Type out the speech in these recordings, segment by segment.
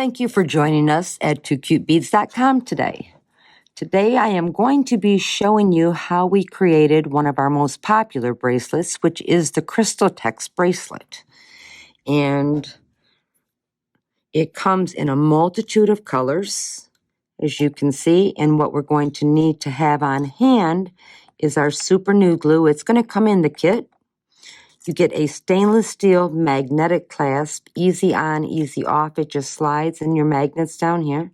Thank you for joining us at twocutebeads.com today. Today I am going to be showing you how we created one of our most popular bracelets, which is the Crystaltex bracelet. And it comes in a multitude of colors, as you can see, and what we're going to need to have on hand is our super new glue. It's going to come in the kit. You get a stainless steel magnetic clasp, easy on, easy off. It just slides in your magnets down here.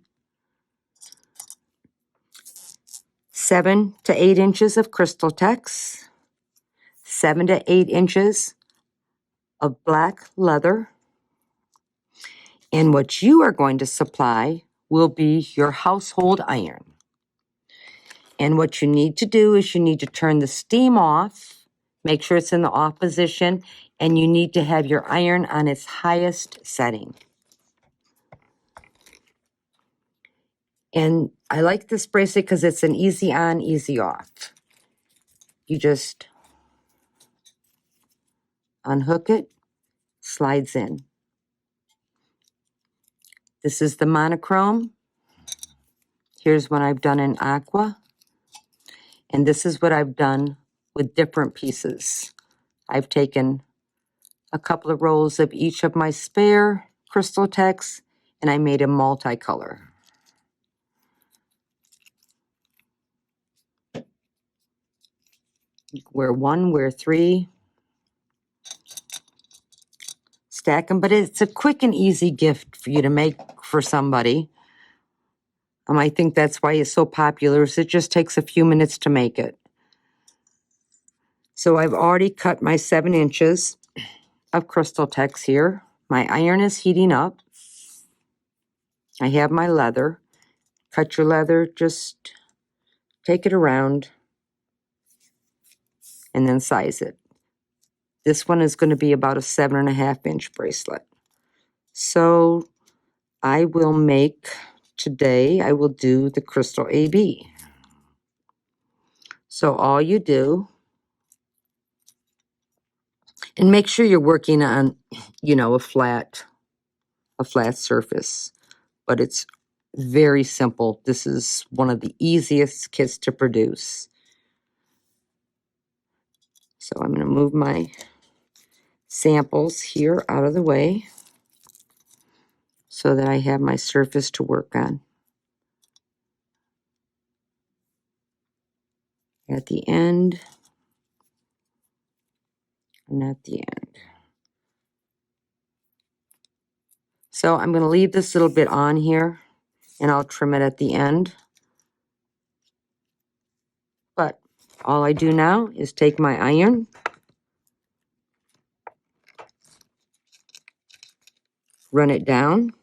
7 to 8 inches of Crystaltex, 7 to 8 inches of black leather, and what you are going to supply will be your household iron. And what you need to do is you need to turn the steam off, make sure it's in the off position, and you need to have your iron on its highest setting. And I like this bracelet because it's an easy on, easy off. You just unhook it, slides in. This is the monochrome. Here's what I've done in aqua. And this is what I've done with different pieces. I've taken a couple of rolls of each of my spare Crystaltex and I made a multicolor. Wear 1, wear 3. Stack them, but it's a quick and easy gift for you to make for somebody. I think that's why it's so popular, is it just takes a few minutes to make it. So I've already cut my 7 inches of Crystaltex here. My iron is heating up. I have my leather. Cut your leather, just take it around and then size it. This one is going to be about a 7.5 inch bracelet. So I will make, today I will do the crystal AB. So all you do, and make sure you're working on, a flat surface, but it's very simple. This is one of the easiest kits to produce. So I'm going to move my samples here out of the way so that I have my surface to work on. At the end and at the end. So I'm going to leave this little bit on here and I'll trim it at the end. But all I do now is take my iron, run it down,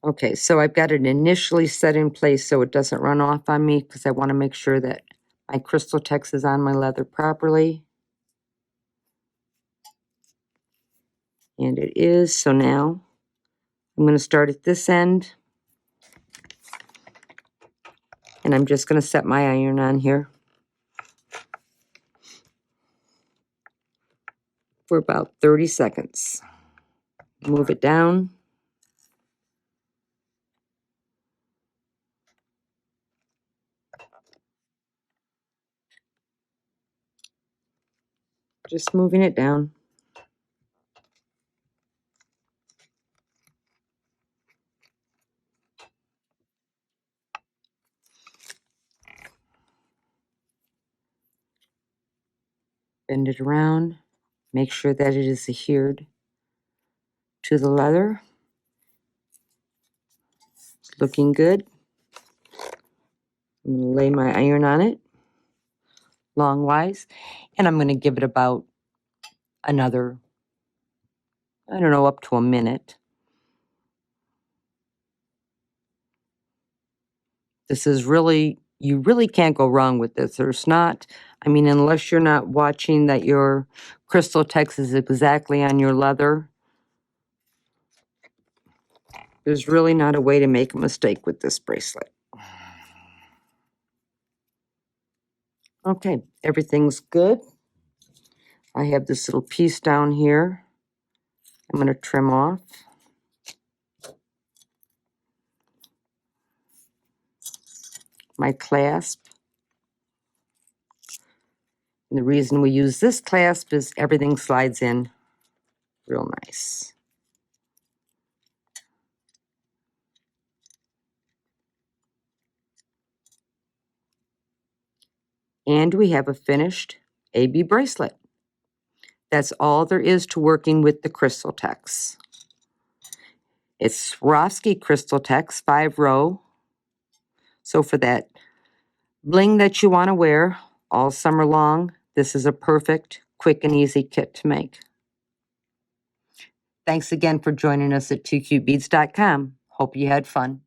okay, so I've got it initially set in place so it doesn't run off on me because I want to make sure that my Crystaltex is on my leather properly. And it is, so now I'm going to start at this end. And I'm just going to set my iron on here for about 30 seconds. Move it down. Just moving it down. Bend it around. Make sure that it is adhered to the leather. It's looking good. I'm going to lay my iron on it longwise, and I'm going to give it about another, I don't know, up to a minute. This is really, you really can't go wrong with this. There's not, I mean, unless you're not watching that your Crystaltex is exactly on your leather, there's really not a way to make a mistake with this bracelet. Okay, everything's good. I have this little piece down here. I'm going to trim off. My clasp. And the reason we use this clasp is everything slides in real nice. And we have a finished AB bracelet. That's all there is to working with the Crystaltex. It's Swarovski Crystaltex 5-row. So for that bling that you want to wear all summer long, this is a perfect, quick, and easy kit to make. Thanks again for joining us at 2cutebeads.com. Hope you had fun.